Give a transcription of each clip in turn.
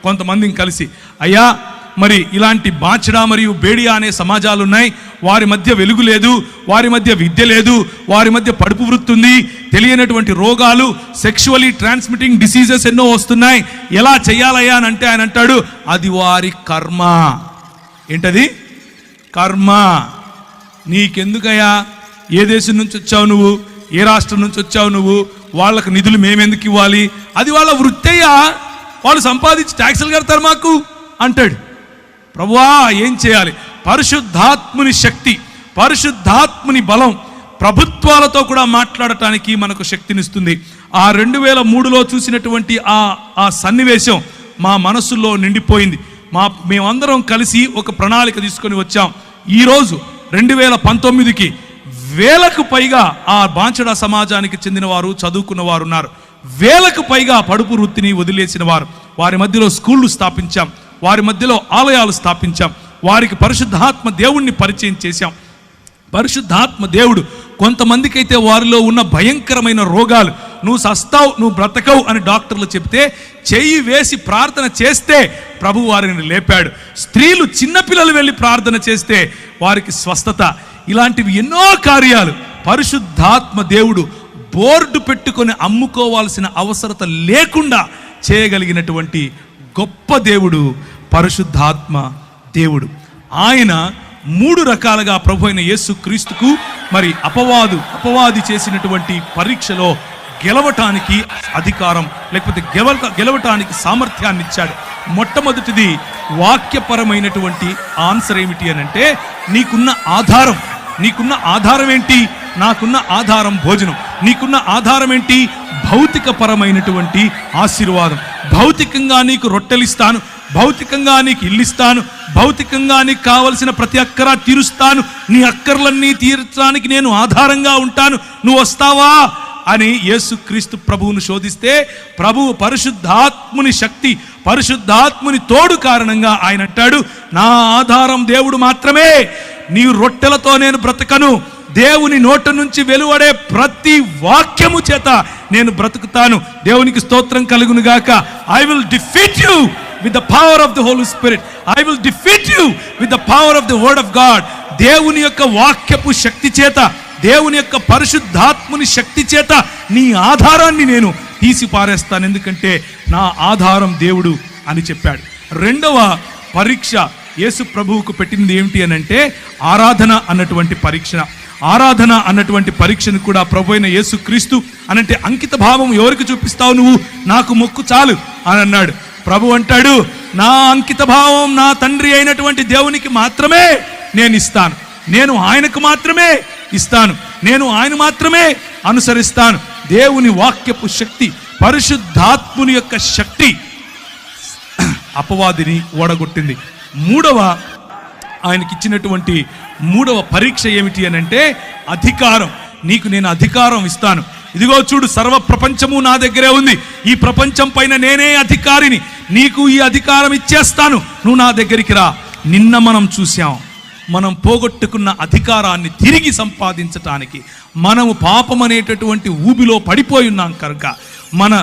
కొంతమందిని కలిసి, అయ్యా మరి ఇలాంటి బాచడా మరియు బేడియా అనే సమాజాలు ఉన్నాయి, వారి మధ్య వెలుగు లేదు, వారి మధ్య విద్య లేదు, వారి మధ్య పడుపు వృత్తి ఉంది, తెలియనటువంటి రోగాలు, సెక్షువలీ ట్రాన్స్మిటింగ్ డిసీజెస్ ఎన్నో వస్తున్నాయి, ఎలా చెయ్యాలయ్యా అని అంటే ఆయన అంటాడు, అది వారి కర్మ. ఏంటది? కర్మ. నీకెందుకయ్యా? ఏ దేశం నుంచి వచ్చావు నువ్వు? ఏ రాష్ట్రం నుంచి వచ్చావు నువ్వు? వాళ్ళకు నిధులు మేమెందుకు ఇవ్వాలి? అది వాళ్ళ వృత్తయ్యా, వాళ్ళు సంపాదించి ట్యాక్సులు కడతారు మాకు అంటాడు. ప్రభువా ఏం చేయాలి? పరిశుద్ధాత్ముని శక్తి, పరిశుద్ధాత్ముని బలం ప్రభుత్వాలతో కూడా మాట్లాడటానికి మనకు శక్తినిస్తుంది. ఆ 2003లో చూసినటువంటి ఆ సన్నివేశం మా మనసులో నిండిపోయింది. మేమందరం కలిసి ఒక ప్రణాళిక తీసుకొని వచ్చాం. ఈరోజు 2019కి వేలకు పైగా ఆ బాంచడా సమాజానికి చెందిన వారు, చదువుకున్న వారు ఉన్నారు. వేలకు పైగా పడుపు వృత్తిని వదిలేసిన వారు. వారి మధ్యలో స్కూళ్ళు స్థాపించాం, వారి మధ్యలో ఆలయాలు స్థాపించాం, వారికి పరిశుద్ధాత్మ దేవుణ్ణి పరిచయం చేశాం. పరిశుద్ధాత్మ దేవుడు కొంతమందికి అయితే వారిలో ఉన్న భయంకరమైన రోగాలు, నువ్వు సస్తావు, నువ్వు బ్రతకవు అని డాక్టర్లు చెప్తే చెయ్యి వేసి ప్రార్థన చేస్తే ప్రభు వారిని లేపాడు. స్త్రీలు, చిన్నపిల్లలు వెళ్ళి ప్రార్థన చేస్తే వారికి స్వస్థత. ఇలాంటివి ఎన్నో కార్యాలు పరిశుద్ధాత్మ దేవుడు బోర్డు పెట్టుకొని అమ్ముకోవాల్సిన అవసరత లేకుండా చేయగలిగినటువంటి గొప్ప దేవుడు పరిశుద్ధాత్మ దేవుడు. ఆయన 3 రకాలుగా ప్రభు అయిన యేసు క్రీస్తుకు మరి అపవాది చేసినటువంటి పరీక్షలో గెలవటానికి అధికారం, లేకపోతే గెలవటానికి సామర్థ్యాన్ని ఇచ్చాడు. మొట్టమొదటిది వాక్యపరమైనటువంటి ఆన్సర్ ఏమిటి అని అంటే, నీకున్న ఆధారం ఏంటి? నాకున్న ఆధారం భోజనం. నీకున్న ఆధారం ఏంటి? భౌతిక పరమైనటువంటి ఆశీర్వాదం. భౌతికంగా నీకు రొట్టెలిస్తాను, భౌతికంగా నీకు ఇల్లిస్తాను, భౌతికంగా నీకు కావలసిన ప్రతి అక్కరా తీరుస్తాను, నీ అక్కర్లన్నీ తీర్చడానికి నేను ఆధారంగా ఉంటాను, నువ్వు వస్తావా అని యేసుక్రీస్తు ప్రభువును శోధిస్తే, ప్రభువు పరిశుద్ధాత్ముని శక్తి, పరిశుద్ధాత్ముని తోడు కారణంగా ఆయన అంటాడు, నా ఆధారం దేవుడు మాత్రమే. నీ రొట్టెలతో నేను బ్రతకను, దేవుని నోట నుంచి వెలువడే ప్రతి వాక్యము చేత నేను బ్రతుకుతాను. దేవునికి స్తోత్రం కలుగును గాక. I will defeat you with the power of the Holy Spirit. I will defeat you with the power of the word of God. దేవుని యొక్క వాక్యపు శక్తి చేత, దేవుని యొక్క పరిశుద్ధాత్ముని శక్తి చేత నీ ఆధారాన్ని నేను తీసి పారేస్తాను, ఎందుకంటే నా ఆధారం దేవుడు అని చెప్పాడు. రెండవ పరీక్ష యేసు ప్రభువుకు పెట్టింది ఏమిటి అని అంటే, ఆరాధన అన్నటువంటి పరీక్ష. ఆరాధన అన్నటువంటి పరీక్షను కూడా ప్రభు అయిన యేసు క్రీస్తు అనంటే అంకిత భావం ఎవరికి చూపిస్తావు నువ్వు? నాకు మొక్కు చాలు అని అన్నాడు. ప్రభు అంటాడు, నా అంకిత భావం నా తండ్రి అయినటువంటి దేవునికి మాత్రమే నేను ఇస్తాను, నేను ఆయనకు మాత్రమే ఇస్తాను, నేను ఆయన మాత్రమే అనుసరిస్తాను. దేవుని వాక్యపు శక్తి, పరిశుద్ధాత్ముని యొక్క శక్తి అపవాదిని ఓడగొట్టింది. ఆయనకిచ్చినటువంటి మూడవ పరీక్ష ఏమిటి అని అంటే, అధికారం. నీకు నేను అధికారం ఇస్తాను. ఇదిగో చూడు, సర్వ ప్రపంచము నా దగ్గరే ఉంది, ఈ ప్రపంచం పైన నేనే అధికారిని, నీకు ఈ అధికారం ఇచ్చేస్తాను, నువ్వు నా దగ్గరికి రా. నిన్న మనం చూసాం, మనం పోగొట్టుకున్న అధికారాన్ని తిరిగి సంపాదించటానికి మనము పాపం అనేటటువంటి ఊబిలో పడిపోయి ఉన్నాం కనుక, మన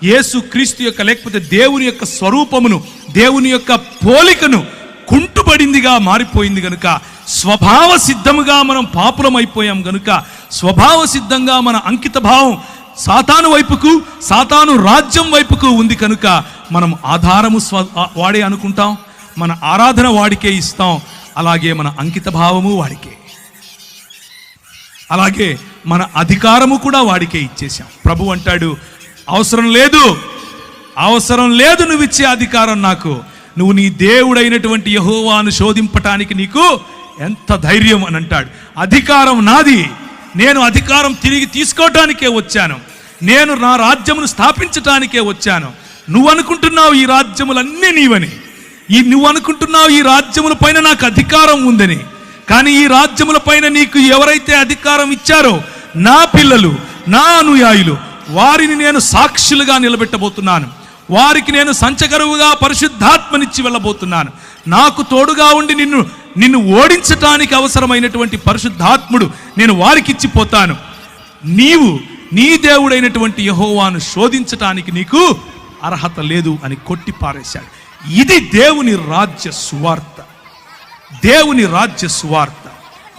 యేసు క్రీస్తు యొక్క లేకపోతే దేవుని యొక్క స్వరూపమును, దేవుని యొక్క పోలికను కుంటుబడిందిగా మారిపోయింది కనుక, స్వభావ సిద్ధముగా మనం పాపులం అయిపోయాం కనుక, స్వభావ సిద్ధంగా మన అంకిత భావం సాతాను వైపుకు, సాతాను రాజ్యం వైపుకు ఉంది కనుక, మనం ఆధారము వాడే అనుకుంటాం, మన ఆరాధన వాడికే ఇస్తాం, అలాగే మన అంకిత భావము వాడికే, అలాగే మన అధికారము కూడా వాడికే ఇచ్చేసాం. ప్రభు అంటాడు, అవసరం లేదు నువ్వు ఇచ్చే అధికారం నాకు, నువ్వు నీ దేవుడైనటువంటి యెహోవాను శోధింపటానికి నీకు ఎంత ధైర్యం అని అంటాడు. అధికారం నాది, నేను అధికారం తిరిగి తీసుకోవటానికే వచ్చాను, నేను నా రాజ్యమును స్థాపించటానికే వచ్చాను. నువ్వు అనుకుంటున్నావు ఈ రాజ్యములన్నీ నీవని, నువ్వు అనుకుంటున్నావు ఈ రాజ్యముల పైన నాకు అధికారం ఉందని, కానీ ఈ రాజ్యముల పైన నీకు ఎవరైతే అధికారం ఇచ్చారో నా పిల్లలు, నా అనుయాయులు, వారిని నేను సాక్షులుగా నిలబెట్టబోతున్నాను, వారికి నేను సంచకరువుగా పరిశుద్ధాత్మనిచ్చి వెళ్ళబోతున్నాను. నాకు తోడుగా ఉండి నిన్ను ఓడించటానికి అవసరమైనటువంటి పరిశుద్ధాత్ముడు నేను వారికి ఇచ్చిపోతాను. నీవు నీ దేవుడైనటువంటి యెహోవాను శోధించటానికి నీకు అర్హత లేదు అని కొట్టి పారేశాడు. ఇది దేవుని రాజ్య సువార్త. దేవుని రాజ్య సువార్త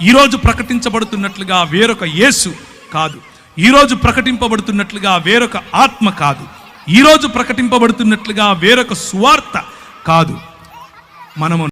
ఈరోజు ప్రకటించబడుతున్నట్లుగా వేరొక యేసు కాదు, ఈరోజు ప్రకటింపబడుతున్నట్లుగా వేరొక ఆత్మ కాదు, ఈరోజు ప్రకటింపబడుతున్నట్లుగా వేరొక సువార్త కాదు. మనము